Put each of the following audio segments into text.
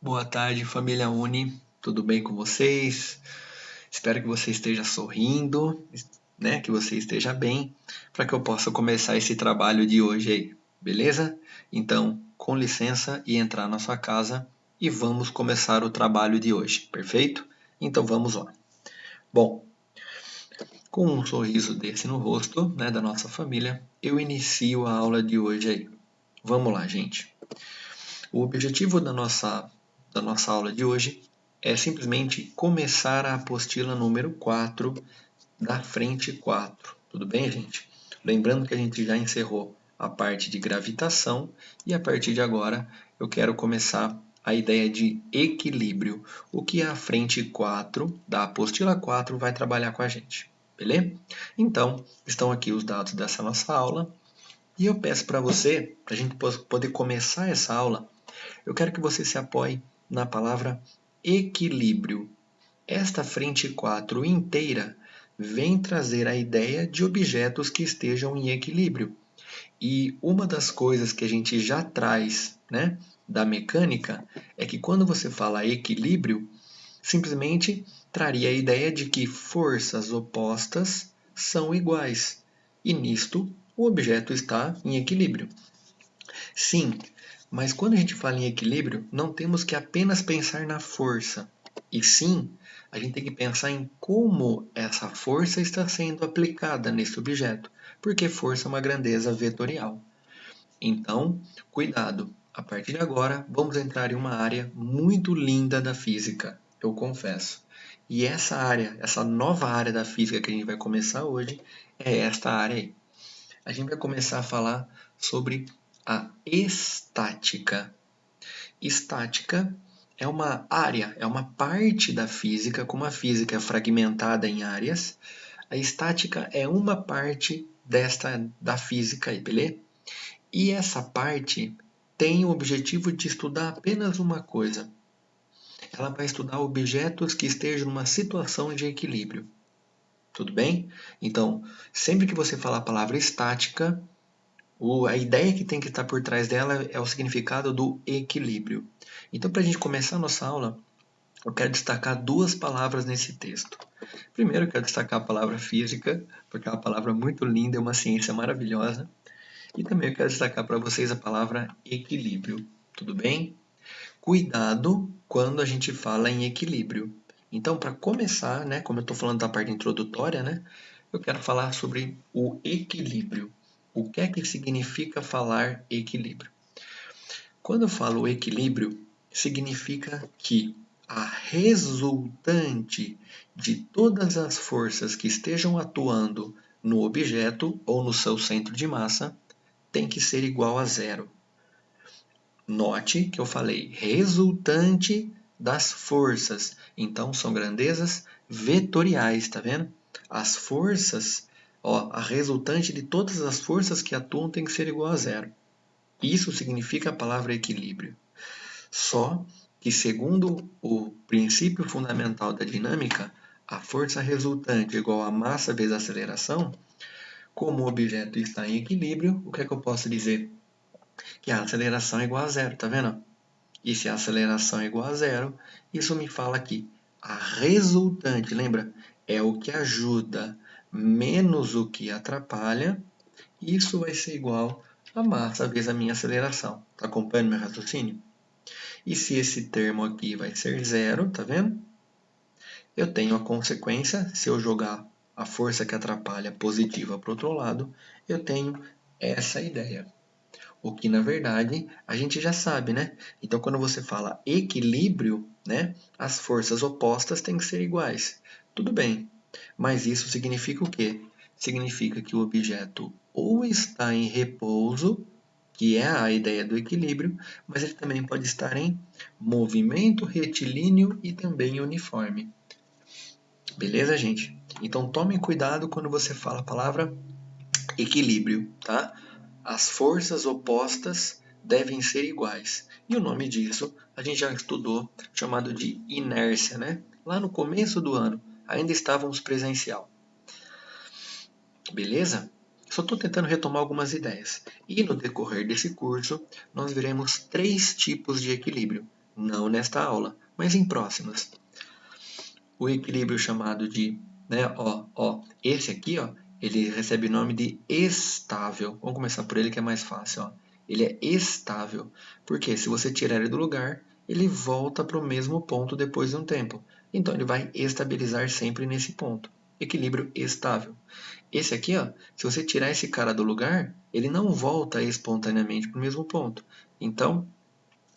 Boa tarde, família Uni. Tudo bem com vocês? Espero que você esteja sorrindo, né? Que você esteja bem, para que eu possa começar esse trabalho de hoje aí, beleza? Então, com licença e entrar na sua casa e vamos começar o trabalho de hoje, perfeito? Então vamos lá. Bom, com um sorriso desse no rosto, né, da nossa família, eu inicio a aula de hoje aí. Vamos lá, gente. O objetivo da nossa aula de hoje é simplesmente começar a apostila número 4 da frente 4. Tudo bem, gente? Lembrando que a gente já encerrou a parte de gravitação e a partir de agora eu quero começar a ideia de equilíbrio, o que a frente 4 da apostila 4 vai trabalhar com a gente. Beleza? Então, estão aqui os dados dessa nossa aula e eu peço para você, para a gente poder começar essa aula, eu quero que você se apoie na palavra equilíbrio. Esta frente 4 inteira vem trazer a ideia de objetos que estejam em equilíbrio. E uma das coisas que a gente já traz, né, da mecânica é que quando você fala equilíbrio, simplesmente traria a ideia de que forças opostas são iguais. E nisto, o objeto está em equilíbrio. Sim, mas quando a gente fala em equilíbrio, não temos que apenas pensar na força, e sim, a gente tem que pensar em como essa força está sendo aplicada nesse objeto, porque força é uma grandeza vetorial. Então, cuidado, a partir de agora vamos entrar em uma área muito linda da física, eu confesso. E essa área, essa nova área da física que a gente vai começar hoje, é esta área aí. A gente vai começar a falar sobre a estática. Estática é uma área, é uma parte da física, como a física é fragmentada em áreas, a estática é uma parte da física, beleza? E essa parte tem o objetivo de estudar apenas uma coisa. Ela vai estudar objetos que estejam numa situação de equilíbrio. Tudo bem? Então, sempre que você falar a palavra estática, a ideia que tem que estar por trás dela é o significado do equilíbrio. Então, para a gente começar a nossa aula, eu quero destacar duas palavras nesse texto. Primeiro, eu quero destacar a palavra física, porque é uma palavra muito linda, é uma ciência maravilhosa. E também eu quero destacar para vocês a palavra equilíbrio. Tudo bem? Cuidado quando a gente fala em equilíbrio. Então, para começar, né, como eu estou falando da parte introdutória, né, eu quero falar sobre o equilíbrio. O que é que significa falar equilíbrio? Quando eu falo equilíbrio, significa que a resultante de todas as forças que estejam atuando no objeto ou no seu centro de massa tem que ser igual a zero. Note que eu falei resultante das forças. Então, são grandezas vetoriais, tá vendo? As forças, ó, a resultante de todas as forças que atuam tem que ser igual a zero. Isso significa a palavra equilíbrio. Só que, segundo o princípio fundamental da dinâmica, a força resultante é igual a massa vezes a aceleração. Como o objeto está em equilíbrio, o que é que eu posso dizer? Que a aceleração é igual a zero, tá vendo? E se a aceleração é igual a zero, isso me fala que a resultante, lembra, é o que ajuda menos o que atrapalha, isso vai ser igual a massa vezes a minha aceleração. Está acompanhando meu raciocínio? E se esse termo aqui vai ser zero, tá vendo? Eu tenho a consequência, se eu jogar a força que atrapalha positiva para o outro lado, eu tenho essa ideia. O que, na verdade, a gente já sabe, né? Então, quando você fala equilíbrio, né? As forças opostas têm que ser iguais. Tudo bem, mas isso significa o quê? Significa que o objeto ou está em repouso, que é a ideia do equilíbrio, mas ele também pode estar em movimento retilíneo e também uniforme. Beleza, gente? Então, tomem cuidado quando você fala a palavra equilíbrio, tá? As forças opostas devem ser iguais. E o nome disso a gente já estudou, chamado de inércia, né? Lá no começo do ano, ainda estávamos presencial. Beleza? Só estou tentando retomar algumas ideias. E no decorrer desse curso, nós veremos três tipos de equilíbrio. Não nesta aula, mas em próximas. O equilíbrio chamado de, né, esse aqui, ó, ele recebe o nome de estável. Vamos começar por ele que é mais fácil, ó. Ele é estável, porque se você tirar ele do lugar, ele volta para o mesmo ponto depois de um tempo. Então ele vai estabilizar sempre nesse ponto. Equilíbrio estável. Esse aqui, ó, se você tirar esse cara do lugar, ele não volta espontaneamente para o mesmo ponto. Então,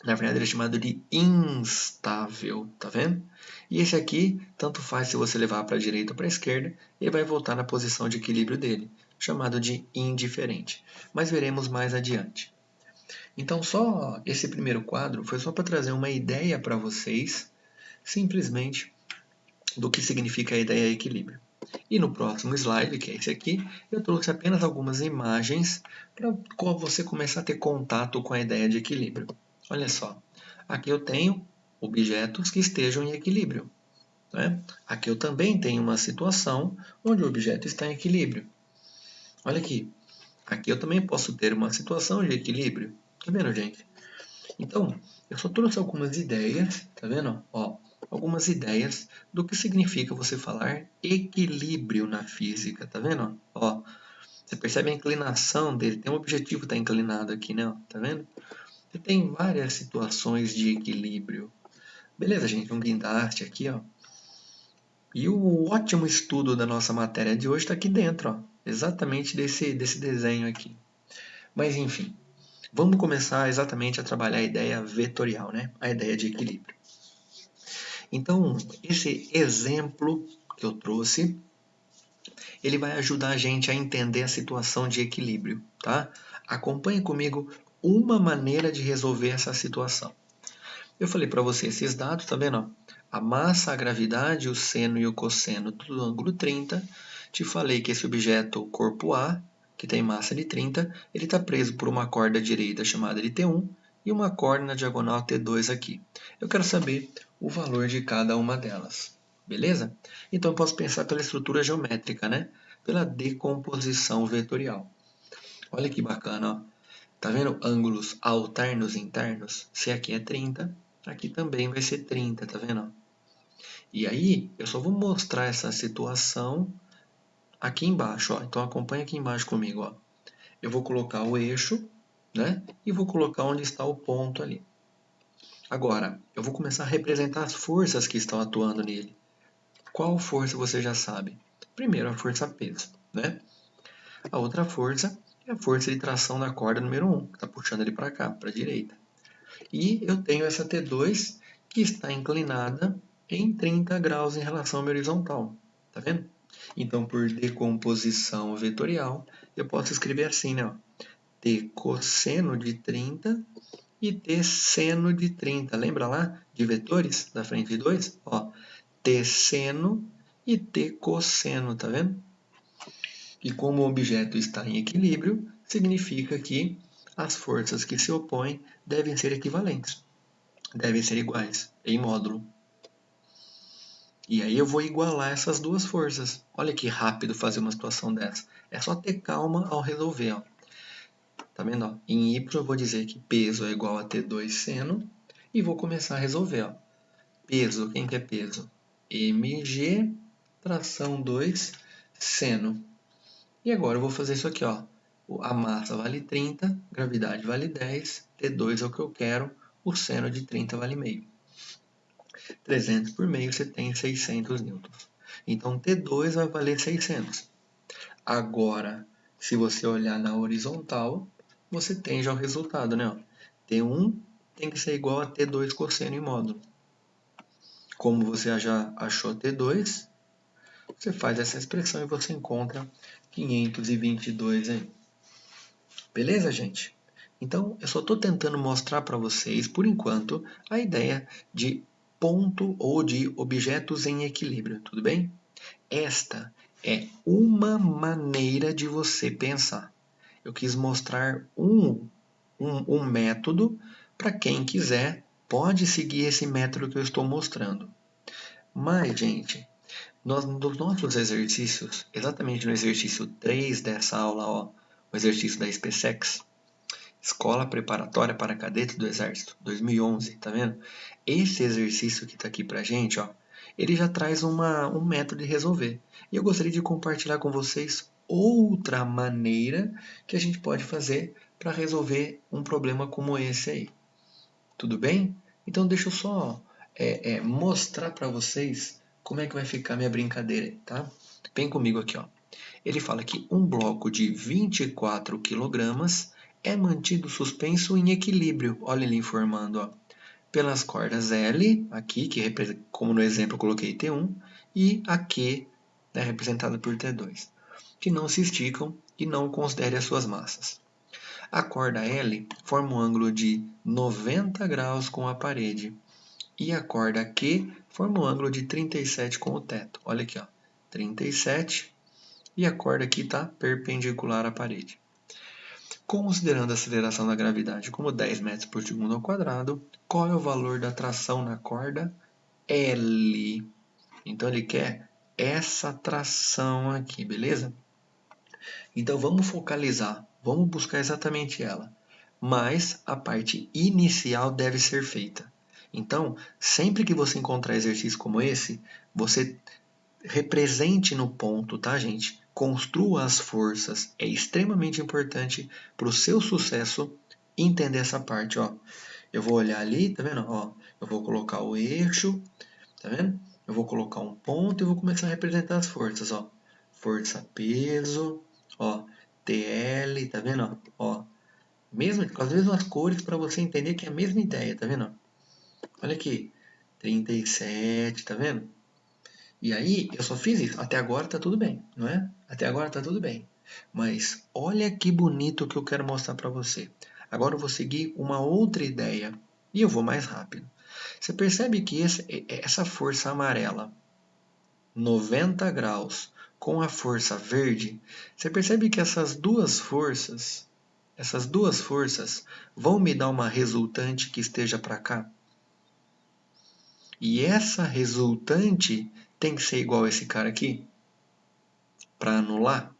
na verdade, ele é chamado de instável, tá vendo? E esse aqui, tanto faz se você levar para a direita ou para a esquerda, ele vai voltar na posição de equilíbrio dele, chamado de indiferente. Mas veremos mais adiante. Então, só esse primeiro quadro foi só para trazer uma ideia para vocês, simplesmente, do que significa a ideia equilíbrio. E no próximo slide, que é esse aqui, eu trouxe apenas algumas imagens para você começar a ter contato com a ideia de equilíbrio. Olha só, aqui eu tenho objetos que estejam em equilíbrio. Né? Aqui eu também tenho uma situação onde o objeto está em equilíbrio. Olha aqui, aqui eu também posso ter uma situação de equilíbrio. Tá vendo, gente? Então, eu só trouxe algumas ideias, tá vendo? Ó, algumas ideias do que significa você falar equilíbrio na física, tá vendo? Ó, você percebe a inclinação dele, tem um objetivo que está inclinado aqui, né? Tá vendo? Você tem várias situações de equilíbrio. Beleza, gente? Um guindaste aqui, ó. E o ótimo estudo da nossa matéria de hoje está aqui dentro, ó. Exatamente desse desenho aqui. Mas, enfim. Vamos começar exatamente a trabalhar a ideia vetorial, né? A ideia de equilíbrio. Então, esse exemplo que eu trouxe, ele vai ajudar a gente a entender a situação de equilíbrio, tá? Acompanhe comigo uma maneira de resolver essa situação. Eu falei para você esses dados, tá vendo? A massa, a gravidade, o seno e o cosseno do ângulo 30. Te falei que esse objeto, o corpo A, que tem massa de 30, ele está preso por uma corda direita chamada de T1 e uma corda na diagonal T2 aqui. Eu quero saber o valor de cada uma delas. Beleza? Então eu posso pensar pela estrutura geométrica, né? Pela decomposição vetorial. Olha que bacana, ó. Tá vendo ângulos alternos internos? Se aqui é 30, aqui também vai ser 30, tá vendo? E aí, eu só vou mostrar essa situação aqui embaixo, ó. Então acompanha aqui embaixo comigo, ó. Eu vou colocar o eixo, né? E vou colocar onde está o ponto ali. Agora, eu vou começar a representar as forças que estão atuando nele. Qual força você já sabe? Primeiro, a força peso, né? A outra força é a força de tração da corda número 1, que está puxando ele para cá, para a direita. E eu tenho essa T2 que está inclinada em 30 graus em relação ao meu horizontal. Tá vendo? Então, por decomposição vetorial, eu posso escrever assim, né? T cosseno de 30 e T seno de 30. Lembra lá de vetores da frente de 2? Ó, T seno e T cosseno, tá vendo? E como o objeto está em equilíbrio, significa que as forças que se opõem devem ser equivalentes, devem ser iguais em módulo. E aí eu vou igualar essas duas forças. Olha que rápido fazer uma situação dessa. É só ter calma ao resolver. Ó. Tá vendo? Ó? Em Y eu vou dizer que peso é igual a T2 seno e vou começar a resolver. Ó. Peso, quem que é peso? mg tração 2 seno. E agora eu vou fazer isso aqui, ó. A massa vale 30, gravidade vale 10, T2 é o que eu quero, o seno de 30 vale meio. 300 por meio, você tem 600 newtons. Então, T2 vai valer 600. Agora, se você olhar na horizontal, você tem já o resultado, né? T1 tem que ser igual a T2 cosseno em módulo. Como você já achou T2, você faz essa expressão e você encontra 522 aí. Beleza, gente? Então, eu só estou tentando mostrar para vocês, por enquanto, a ideia de ponto ou de objetos em equilíbrio, tudo bem? Esta é uma maneira de você pensar. Eu quis mostrar um método para quem quiser, pode seguir esse método que eu estou mostrando. Mas, gente, nos nossos exercícios, exatamente no exercício 3 dessa aula, ó, o exercício da SpaceX, Escola Preparatória para Cadetes do Exército, 2011, tá vendo? Esse exercício que tá aqui pra gente, ó, ele já traz um método de resolver. E eu gostaria de compartilhar com vocês outra maneira que a gente pode fazer para resolver um problema como esse aí. Tudo bem? Então deixa eu só mostrar para vocês como é que vai ficar minha brincadeira, tá? Vem comigo aqui, ó. Ele fala que um bloco de 24 kg é mantido suspenso em equilíbrio. Olha ele informando, ó, pelas cordas L, aqui, que como no exemplo eu coloquei T1, e a Q, né, representada por T2, que não se esticam e não considere as suas massas. A corda L forma um ângulo de 90 graus com a parede e a corda Q forma um ângulo de 37 com o teto. Olha aqui, ó, 37 e a corda aqui está perpendicular à parede. Considerando a aceleração da gravidade como 10 metros por segundo ao quadrado, qual é o valor da tração na corda L? Então ele quer essa tração aqui, beleza? Então vamos focalizar, vamos buscar exatamente ela. Mas a parte inicial deve ser feita. Então, sempre que você encontrar exercício como esse, você represente no ponto, tá, gente? Construa as forças. É extremamente importante para o seu sucesso entender essa parte, ó. Eu vou olhar ali, tá vendo? Ó, eu vou colocar o eixo, tá vendo? Eu vou colocar um ponto e vou começar a representar as forças, ó. Força, peso, ó, TL, tá vendo? Ó, mesmo com as mesmas cores para você entender que é a mesma ideia, tá vendo? Olha aqui, 37, tá vendo? E aí, eu só fiz isso. Até agora tá tudo bem, não é? Até agora tá tudo bem. Mas olha que bonito que eu quero mostrar para você. Agora eu vou seguir uma outra ideia e eu vou mais rápido. Você percebe que essa força amarela, 90 graus, com a força verde, você percebe que essas duas forças vão me dar uma resultante que esteja para cá? E essa resultante tem que ser igual a esse cara aqui para anular.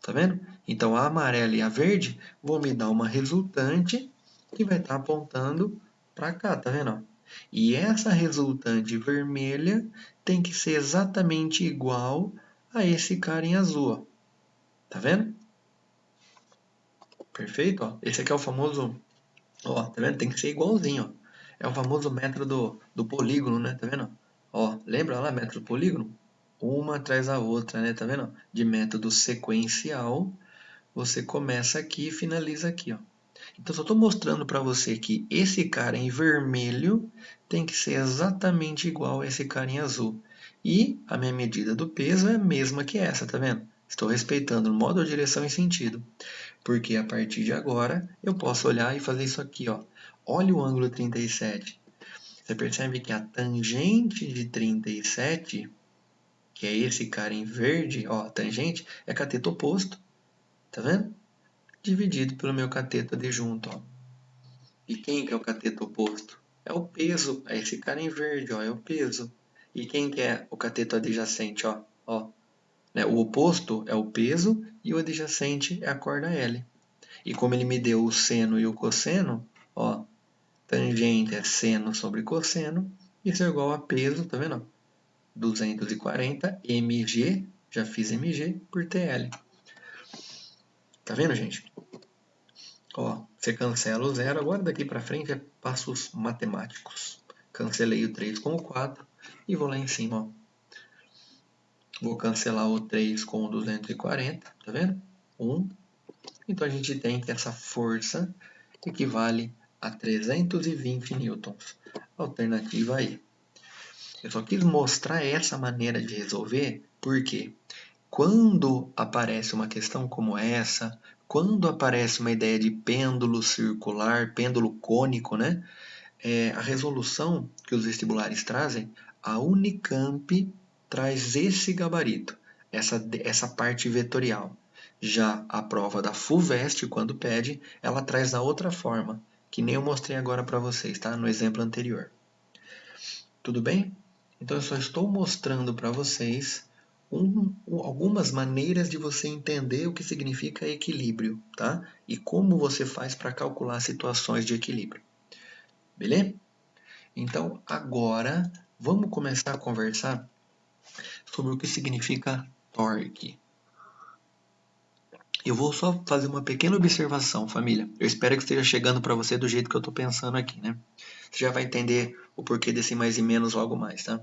Tá vendo? Então a amarela e a verde vão me dar uma resultante que vai estar apontando para cá, tá vendo? E essa resultante vermelha tem que ser exatamente igual a esse cara em azul, ó. Tá vendo? Perfeito, ó. Esse aqui é o famoso, ó, tá vendo? Tem que ser igualzinho, ó. É o famoso método do polígono, né? Tá vendo? Ó, lembra lá, método polígono? Uma atrás da outra, né? Tá vendo? De método sequencial, você começa aqui e finaliza aqui, ó. Então, só estou mostrando para você que esse cara em vermelho tem que ser exatamente igual a esse cara em azul. E a minha medida do peso é a mesma que essa, tá vendo? Estou respeitando modo, direção e sentido. Porque a partir de agora eu posso olhar e fazer isso aqui, ó. Olha o ângulo 37. Você percebe que a tangente de 37, que é esse cara em verde, ó, a tangente é cateto oposto. Tá vendo? Dividido pelo meu cateto adjunto, ó. E quem que é o cateto oposto? É o peso, é esse cara em verde, ó, é o peso. E quem que é o cateto adjacente, ó? Ó, né? O oposto é o peso e o adjacente é a corda L. E como ele me deu o seno e o cosseno, ó, tangente é seno sobre cosseno, isso é igual a peso, tá vendo? 240 mg, já fiz mg, por TL. Tá vendo, gente? Ó, você cancela o zero, agora daqui para frente é passos matemáticos. Cancelei o 3 com o 4 e vou lá em cima, ó. Vou cancelar o 3 com o 240, tá vendo? 1. Então a gente tem que essa força equivale a 320 newtons. Alternativa aí. Eu só quis mostrar essa maneira de resolver, porque quando aparece uma questão como essa, quando aparece uma ideia de pêndulo circular, pêndulo cônico, né? A resolução que os vestibulares trazem, a Unicamp traz esse gabarito, essa parte vetorial. Já a prova da FUVEST, quando pede, ela traz da outra forma, que nem eu mostrei agora para vocês, tá? No exemplo anterior. Tudo bem? Então eu só estou mostrando para vocês algumas maneiras de você entender o que significa equilíbrio, tá? E como você faz para calcular situações de equilíbrio. Beleza? Então, agora, vamos começar a conversar sobre o que significa torque. Eu vou só fazer uma pequena observação, família. Eu espero que esteja chegando para você do jeito que eu estou pensando aqui, né? Você já vai entender o porquê desse mais e menos logo mais, tá?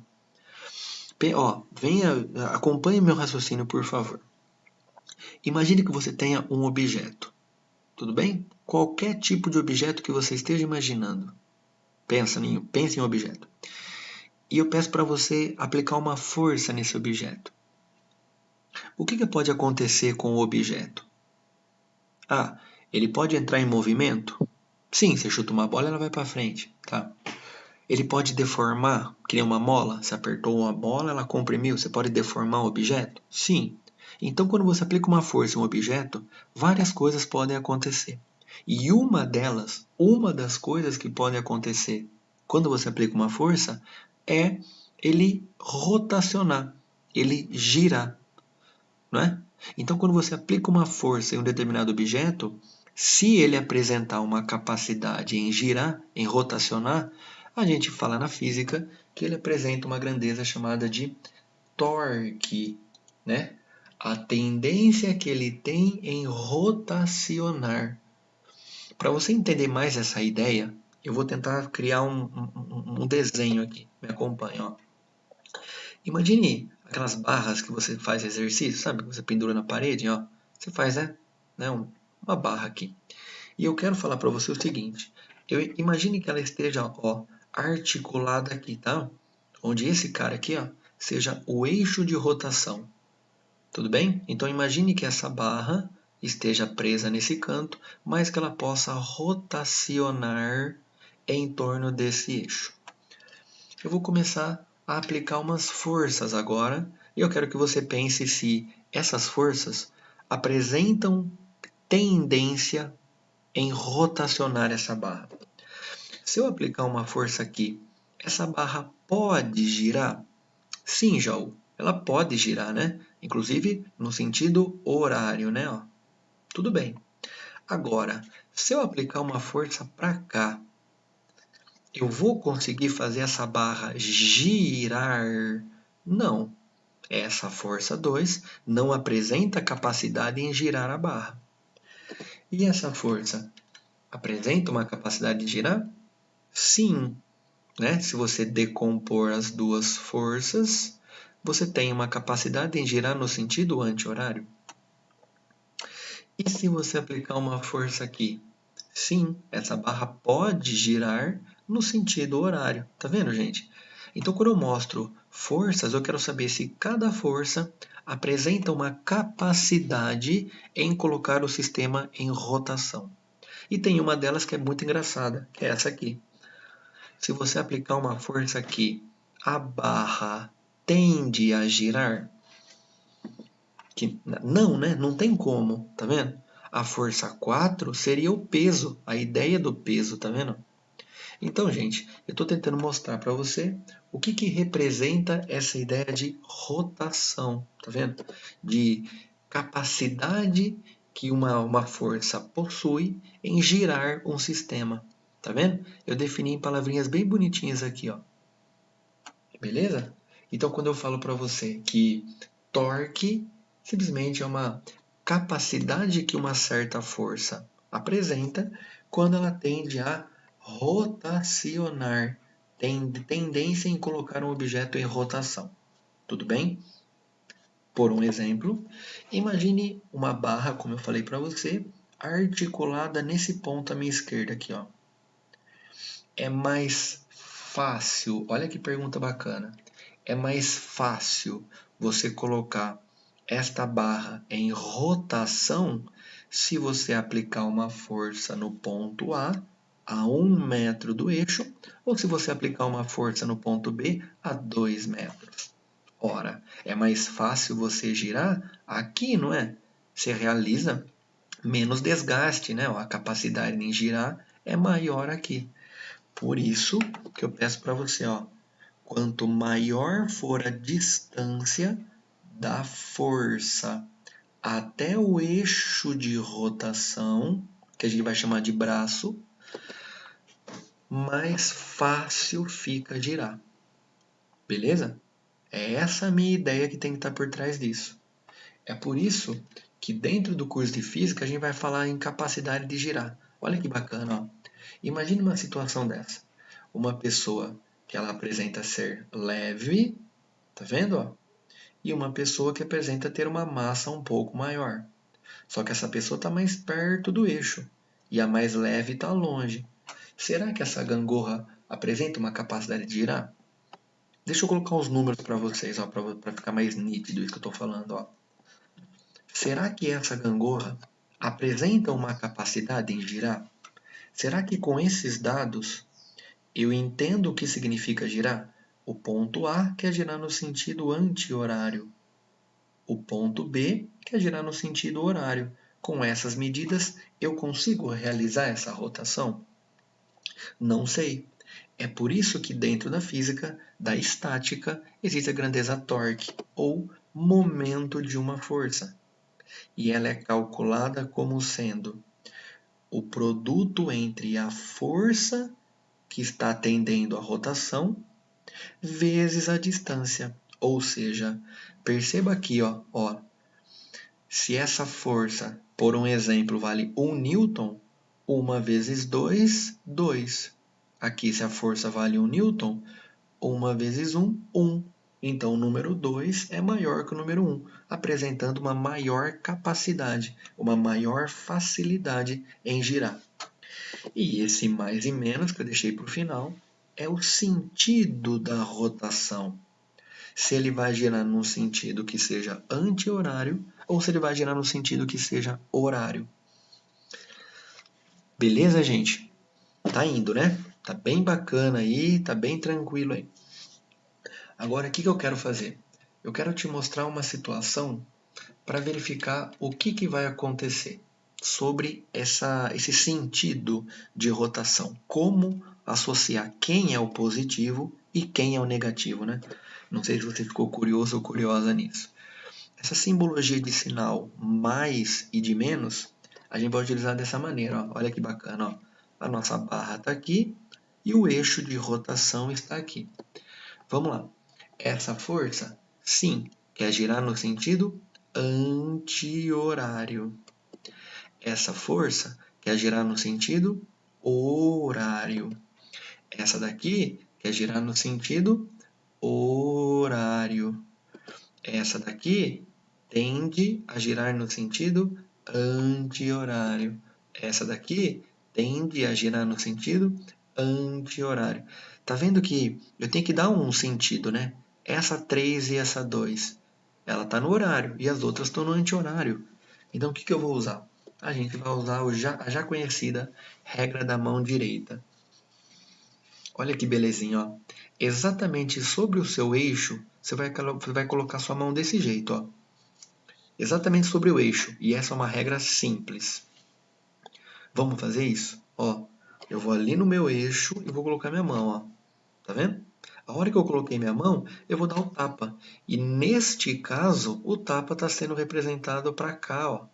Acompanhe meu raciocínio, por favor. Imagine que você tenha um objeto, tudo bem? Qualquer tipo de objeto que você esteja imaginando. Pense em um objeto. E eu peço para você aplicar uma força nesse objeto. O que pode acontecer com o objeto? Ah, ele pode entrar em movimento? Sim, você chuta uma bola, ela vai para frente, tá? Ele pode deformar, que nem uma mola. Você apertou uma bola, ela comprimiu. Você pode deformar um objeto? Sim. Então, quando você aplica uma força em um objeto, várias coisas podem acontecer. E uma das coisas que podem acontecer quando você aplica uma força é ele rotacionar, ele girar, não é? Então, quando você aplica uma força em um determinado objeto, se ele apresentar uma capacidade em girar, em rotacionar, a gente fala na física que ele apresenta uma grandeza chamada de torque, né? A tendência que ele tem em rotacionar. Para você entender mais essa ideia, eu vou tentar criar um desenho aqui. Me acompanha, ó. Imagine aquelas barras que você faz exercício, sabe? Que você pendura na parede, ó. Você faz, né? Uma barra aqui. E eu quero falar para você o seguinte. Imagine que ela esteja, ó, articulada aqui, tá? Onde esse cara aqui, ó, seja o eixo de rotação. Tudo bem? Então imagine que essa barra esteja presa nesse canto, mas que ela possa rotacionar em torno desse eixo. Eu vou começar a aplicar umas forças agora, e eu quero que você pense se essas forças apresentam tendência em rotacionar essa barra. Se eu aplicar uma força aqui, essa barra pode girar? Sim, Jaú, ela pode girar, né? Inclusive no sentido horário, né? Ó, tudo bem. Agora, se eu aplicar uma força para cá, eu vou conseguir fazer essa barra girar? Não. Essa força 2 não apresenta capacidade em girar a barra. E essa força apresenta uma capacidade de girar? Sim. Né? Se você decompor as duas forças, você tem uma capacidade em girar no sentido anti-horário. E se você aplicar uma força aqui? Sim, essa barra pode girar no sentido horário. Tá vendo, gente? Então, quando eu mostro forças, eu quero saber se cada força apresenta uma capacidade em colocar o sistema em rotação. E tem uma delas que é muito engraçada, que é essa aqui. Se você aplicar uma força aqui, a barra tende a girar? Não, né? Não tem como, tá vendo? A força 4 seria o peso, a ideia do peso, tá vendo? Então, gente, eu estou tentando mostrar para você o que representa essa ideia de rotação, tá vendo? De capacidade que uma força possui em girar um sistema, tá vendo? Eu defini em palavrinhas bem bonitinhas aqui, ó. Beleza? Então, quando eu falo para você que torque simplesmente é uma capacidade que uma certa força apresenta quando ela tende a rotacionar, tem tendência em colocar um objeto em rotação. Tudo bem? Por um exemplo, imagine uma barra, como eu falei para você, articulada nesse ponto à minha esquerda aqui, ó. É mais fácil, olha que pergunta bacana. É mais fácil você colocar esta barra em rotação se você aplicar uma força no ponto a 1 metro do eixo, ou se você aplicar uma força no ponto B a 2 metros. Ora, é mais fácil você girar aqui, não é? Você realiza menos desgaste, né? A capacidade em girar é maior aqui. Por isso que eu peço para você, ó, quanto maior for a distância da força até o eixo de rotação, que a gente vai chamar de braço, mais fácil fica girar. Beleza? É essa a minha ideia que tem que estar por trás disso. É por isso que dentro do curso de física a gente vai falar em capacidade de girar. Olha que bacana, ó. Imagine uma situação dessa. Uma pessoa que ela apresenta ser leve, tá vendo, ó? E uma pessoa que apresenta ter uma massa um pouco maior. Só que essa pessoa está mais perto do eixo e a mais leve está longe. Será que essa gangorra apresenta uma capacidade de girar? Deixa eu colocar os números para vocês, para ficar mais nítido isso que eu estou falando. Ó. Será que essa gangorra apresenta uma capacidade em girar? Será que com esses dados eu entendo o que significa girar? O ponto A quer girar no sentido anti-horário. O ponto B quer girar no sentido horário. Com essas medidas, eu consigo realizar essa rotação? Não sei. É por isso que dentro da física, da estática, existe a grandeza torque, ou momento de uma força. E ela é calculada como sendo o produto entre a força que está atendendo à rotação vezes a distância. Ou seja, perceba aqui, ó, se essa força, por um exemplo, vale 1 newton, 1 vezes 2, 2. Aqui, se a força vale 1 newton, 1 vezes 1, 1. Então, o número 2 é maior que o número 1, apresentando uma maior capacidade, uma maior facilidade em girar. E esse mais e menos que eu deixei para o final é o sentido da rotação. Se ele vai girar num sentido que seja anti-horário ou se ele vai girar no sentido que seja horário. Beleza, gente? Tá indo, né? Tá bem bacana aí, tá bem tranquilo aí. Agora, o que eu quero fazer? Eu quero te mostrar uma situação para verificar o que vai acontecer sobre esse sentido de rotação. Como associar quem é o positivo e quem é o negativo, né? Não sei se você ficou curioso ou curiosa nisso. Essa simbologia de sinal mais e de menos, a gente pode utilizar dessa maneira. Ó. Olha que bacana. Ó. A nossa barra está aqui e o eixo de rotação está aqui. Vamos lá. Essa força, sim, quer girar no sentido anti-horário. Essa força quer girar no sentido horário. Essa daqui quer girar no sentido horário. Essa daqui tende a girar no sentido anti-horário. Essa daqui tende a girar no sentido anti-horário. Tá vendo que eu tenho que dar um sentido, né? Essa 3 e essa 2, ela está no horário e as outras estão no anti-horário. Então, o que eu vou usar? A gente vai usar a já conhecida regra da mão direita. Olha que belezinha, ó. Exatamente sobre o seu eixo, você vai colocar sua mão desse jeito, ó. Exatamente sobre o eixo. E essa é uma regra simples. Vamos fazer isso? Ó, eu vou ali no meu eixo e vou colocar minha mão, ó. Tá vendo? A hora que eu coloquei minha mão, eu vou dar o tapa. E neste caso, o tapa está sendo representado para cá, ó.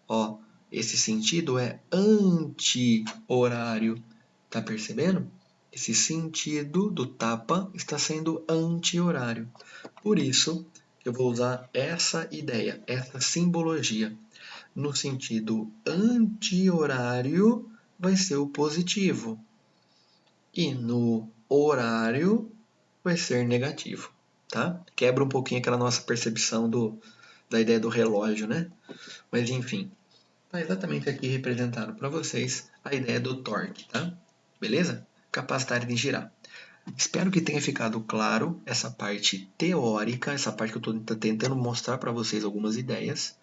Ó, esse sentido é anti-horário. Tá percebendo? Esse sentido do tapa está sendo anti-horário. Por isso, eu vou usar essa ideia, essa simbologia. No sentido anti-horário, vai ser o positivo. E no horário, vai ser negativo. Tá? Quebra um pouquinho aquela nossa percepção da ideia do relógio, né? Mas enfim, está exatamente aqui representado para vocês a ideia do torque, tá? Beleza? Capacidade de girar. Espero que tenha ficado claro essa parte teórica, essa parte que eu estou tentando mostrar para vocês algumas ideias.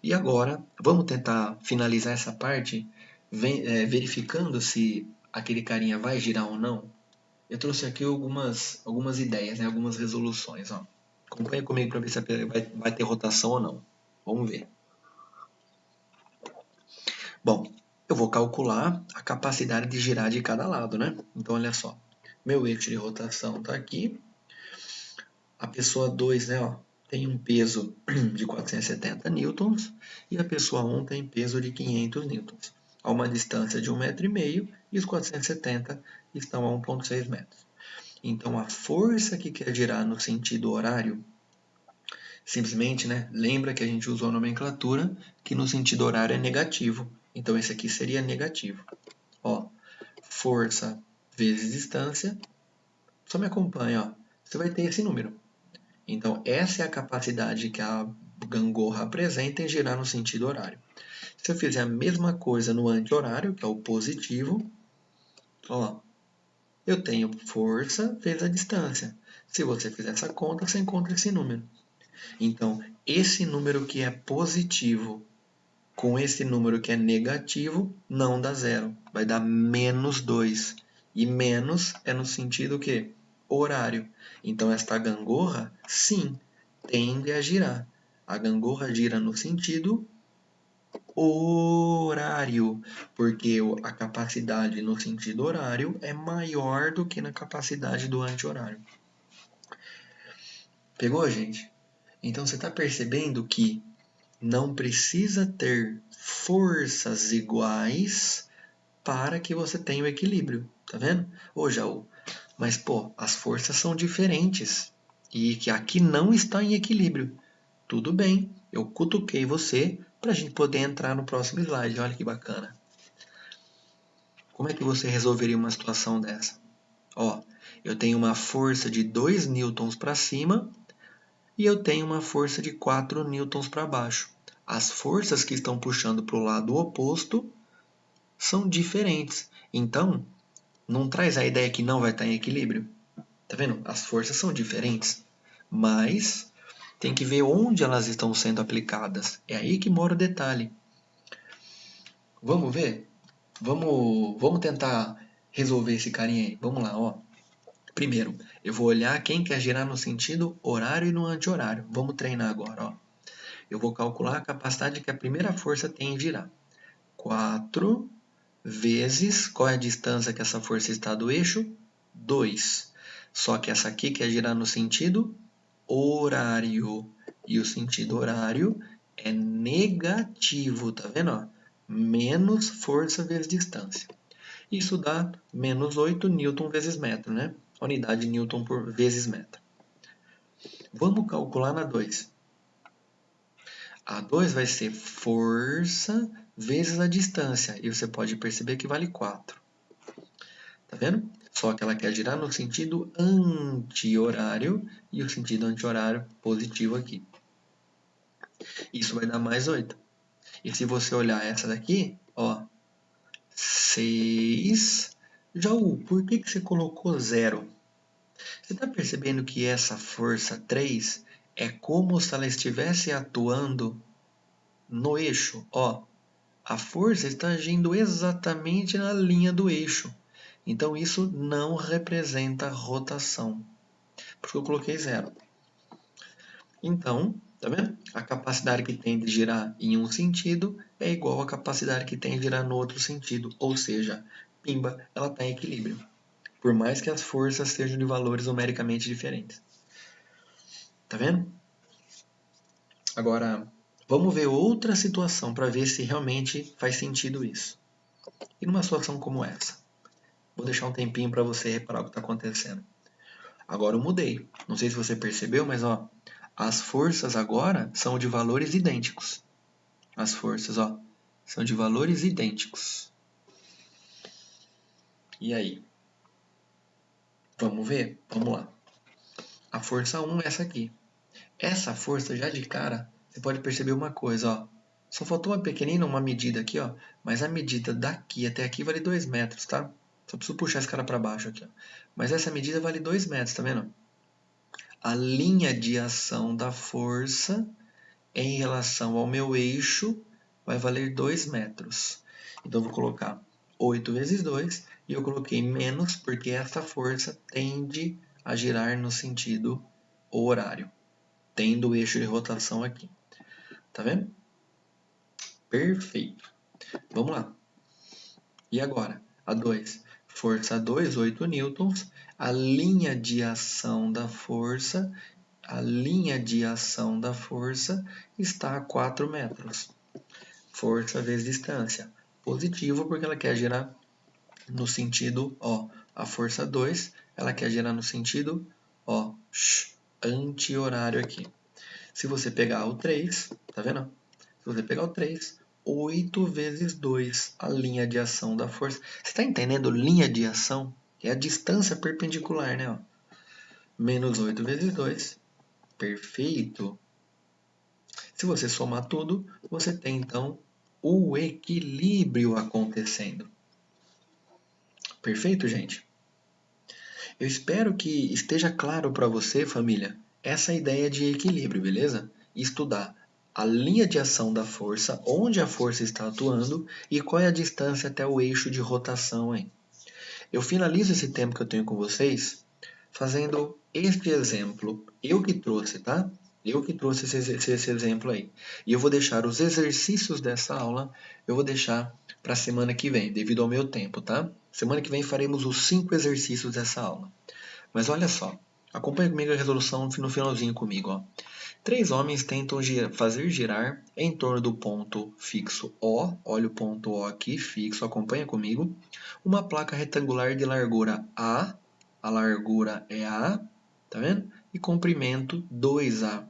E agora, vamos tentar finalizar essa parte verificando se aquele carinha vai girar ou não. Eu trouxe aqui algumas ideias, né? Algumas resoluções. Ó. Acompanha comigo para ver se vai ter rotação ou não. Vamos ver. Bom, eu vou calcular a capacidade de girar de cada lado, né? Então, olha só. Meu eixo de rotação está aqui. A pessoa 2, né? Ó, tem um peso de 470 newtons e a pessoa 1 tem peso de 500 newtons, a uma distância de 1,5 m e os 470 estão a 1,6 metros. Então, a força que quer girar no sentido horário, simplesmente, né, lembra que a gente usou a nomenclatura que no sentido horário é negativo. Então, esse aqui seria negativo. Ó, força vezes distância. Só me acompanha, ó. Você vai ter esse número. Então, essa é a capacidade que a gangorra apresenta em girar no sentido horário. Se eu fizer a mesma coisa no anti-horário, que é o positivo, ó, eu tenho força vezes a distância. Se você fizer essa conta, você encontra esse número. Então, esse número que é positivo com esse número que é negativo, não dá zero. Vai dar menos 2. E menos é no sentido que? Horário. Então, esta gangorra, sim, tende a girar. A gangorra gira no sentido horário, porque a capacidade no sentido horário é maior do que na capacidade do anti-horário. Pegou, gente? Então, você está percebendo que não precisa ter forças iguais para que você tenha o equilíbrio, tá vendo? Ô, Jaú, mas pô, as forças são diferentes e que aqui não está em equilíbrio. Tudo bem, eu cutuquei você para a gente poder entrar no próximo slide. Olha que bacana. Como é que você resolveria uma situação dessa? Ó, eu tenho uma força de 2 newtons para cima e eu tenho uma força de 4 newtons para baixo. As forças que estão puxando para o lado oposto são diferentes. Então, não traz a ideia que não vai estar em equilíbrio. Tá vendo? As forças são diferentes, mas tem que ver onde elas estão sendo aplicadas. É aí que mora o detalhe. Vamos ver? Vamos tentar resolver esse carinha aí. Vamos lá, ó. Primeiro, eu vou olhar quem quer girar no sentido horário e no anti-horário. Vamos treinar agora, ó. Eu vou calcular a capacidade que a primeira força tem em girar. 4 vezes, qual é a distância que essa força está do eixo? 2. Só que essa aqui quer girar no sentido horário. E o sentido horário é negativo, tá vendo? Ó? Menos força vezes distância. Isso dá menos 8 newton vezes metro, né? Unidade newton por vezes metro. Vamos calcular na 2. A 2 vai ser força vezes a distância. E você pode perceber que vale 4. Tá vendo? Só que ela quer girar no sentido anti-horário e o sentido anti-horário positivo aqui. Isso vai dar mais 8. E se você olhar essa daqui, ó, 6. Jaú, por que você colocou 0? Você está percebendo que essa força 3 é como se ela estivesse atuando no eixo? Ó, a força está agindo exatamente na linha do eixo. Então, isso não representa rotação. Por isso eu coloquei 0. Então, tá vendo? A capacidade que tem de girar em um sentido é igual à capacidade que tem de girar no outro sentido. Ou seja, pimba, ela está em equilíbrio. Por mais que as forças sejam de valores numericamente diferentes. Tá vendo? Agora, vamos ver outra situação para ver se realmente faz sentido isso. E numa situação como essa? Vou deixar um tempinho para você reparar o que está acontecendo. Agora eu mudei. Não sei se você percebeu, mas ó, as forças agora são de valores idênticos. As forças, ó, são de valores idênticos. E aí? Vamos ver? Vamos lá. A força 1 é essa aqui. Essa força já de cara, você pode perceber uma coisa, ó. Só faltou uma pequenina, uma medida aqui, ó. Mas a medida daqui até aqui vale 2 metros, tá? Só preciso puxar esse cara para baixo aqui, ó. Mas essa medida vale 2 metros, tá vendo? A linha de ação da força em relação ao meu eixo vai valer 2 metros. Então, eu vou colocar 8 vezes 2 e eu coloquei menos porque essa força tende a girar no sentido horário, tendo o eixo de rotação aqui. Tá vendo? Perfeito. Vamos lá. E agora? A 2. Força 2, 8 newtons. A linha de ação da força A linha de ação da força está a 4 metros. Força vezes distância. Positivo porque ela quer girar no sentido, ó, a força 2, ela quer girar no sentido, ó, anti-horário aqui. Se você pegar o 3, tá vendo? Se você pegar o 3, 8 vezes 2, a linha de ação da força. Você está entendendo? Linha de ação é a distância perpendicular, né? Ó. Menos 8 vezes 2. Perfeito. Se você somar tudo, você tem então o equilíbrio acontecendo. Perfeito, gente? Eu espero que esteja claro para você, família, essa ideia de equilíbrio, beleza? Estudar a linha de ação da força, onde a força está atuando e qual é a distância até o eixo de rotação, hein? Eu finalizo esse tempo que eu tenho com vocês fazendo este exemplo. Eu que trouxe, tá? Eu que trouxe esse exemplo aí. E eu vou deixar os exercícios dessa aula, eu vou deixar para a semana que vem, devido ao meu tempo, tá? Semana que vem faremos os 5 exercícios dessa aula. Mas olha só, acompanha comigo a resolução no finalzinho comigo, ó. 3 homens tentam fazer girar em torno do ponto fixo O, olha o ponto O aqui, fixo, acompanha comigo, uma placa retangular de largura A largura é A, tá vendo? E comprimento 2A,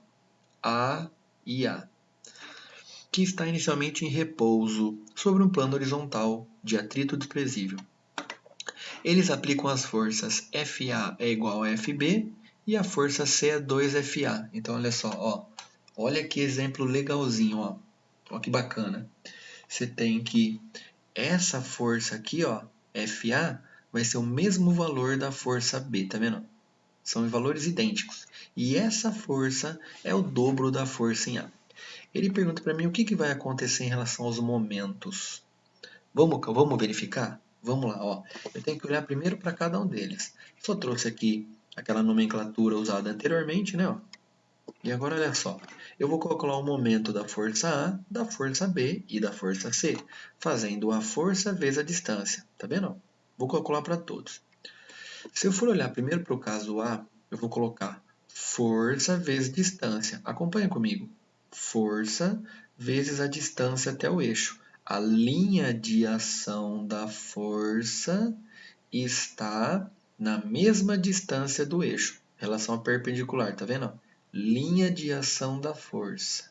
A e A, que está inicialmente em repouso sobre um plano horizontal de atrito desprezível. Eles aplicam as forças FA é igual a FB e a força C é 2FA. Então, olha só, ó. Olha que exemplo legalzinho, ó. Ó que bacana. Você tem que essa força aqui, ó, FA, vai ser o mesmo valor da força B, tá vendo? São valores idênticos. E essa força é o dobro da força em A. Ele pergunta para mim o que vai acontecer em relação aos momentos. Vamos verificar? Vamos lá, ó. Eu tenho que olhar primeiro para cada um deles. Só trouxe aqui aquela nomenclatura usada anteriormente, né? Ó. E agora olha só. Eu vou calcular o momento da força A, da força B e da força C, fazendo a força vezes a distância. Tá vendo? Vou calcular para todos. Se eu for olhar primeiro para o caso A, eu vou colocar força vezes distância. Acompanha comigo. Força vezes a distância até o eixo. A linha de ação da força está na mesma distância do eixo, relação perpendicular, tá vendo? Linha de ação da força.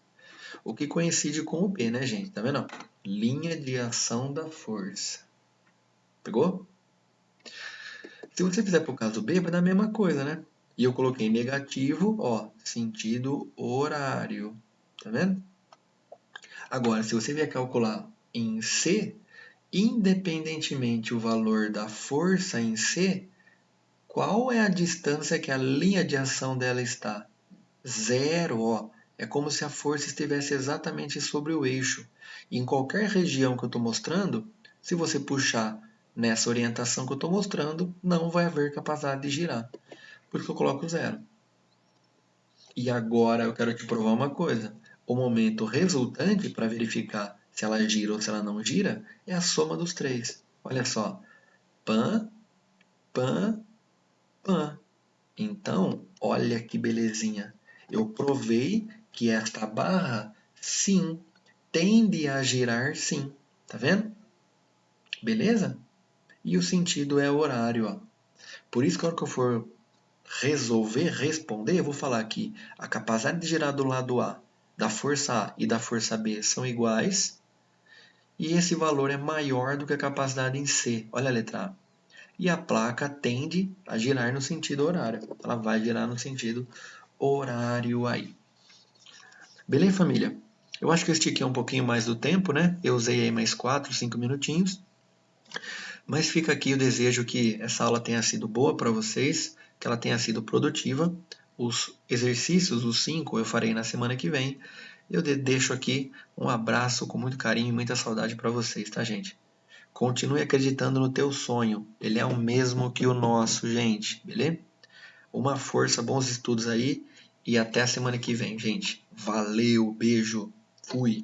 O que coincide com o B, né, gente? Tá vendo? Linha de ação da força. Pegou? Se você fizer para o caso B, vai dar a mesma coisa, né? E eu coloquei negativo, ó, sentido horário. Tá vendo? Agora, se você vier calcular em C, independentemente o valor da força em C, qual é a distância que a linha de ação dela está? Zero, ó. É como se a força estivesse exatamente sobre o eixo. E em qualquer região que eu estou mostrando, se você puxar nessa orientação que eu estou mostrando, não vai haver capacidade de girar. Por isso que eu coloco zero. E agora eu quero te provar uma coisa. O momento resultante para verificar se ela gira ou se ela não gira é a soma dos três. Olha só. Pan, pan, pan. Então, olha que belezinha. Eu provei que esta barra, sim, tende a girar sim. Tá vendo? Beleza? E o sentido é horário, ó. Por isso que a hora que eu for responder, eu vou falar que a capacidade de girar do lado A, da força A e da força B são iguais, e esse valor é maior do que a capacidade em C. Olha a letra A. E a placa tende a girar no sentido horário. Ela vai girar no sentido horário aí. Beleza, família? Eu acho que eu estiquei um pouquinho mais do tempo, né? Eu usei aí mais 4, 5 minutinhos. Mas fica aqui o desejo que essa aula tenha sido boa para vocês, que ela tenha sido produtiva. Os exercícios, os 5, eu farei na semana que vem. Eu deixo aqui um abraço com muito carinho e muita saudade para vocês, tá, gente? Continue acreditando no teu sonho. Ele é o mesmo que o nosso, gente. Beleza? Uma força, bons estudos aí e até a semana que vem, gente. Valeu, beijo, fui.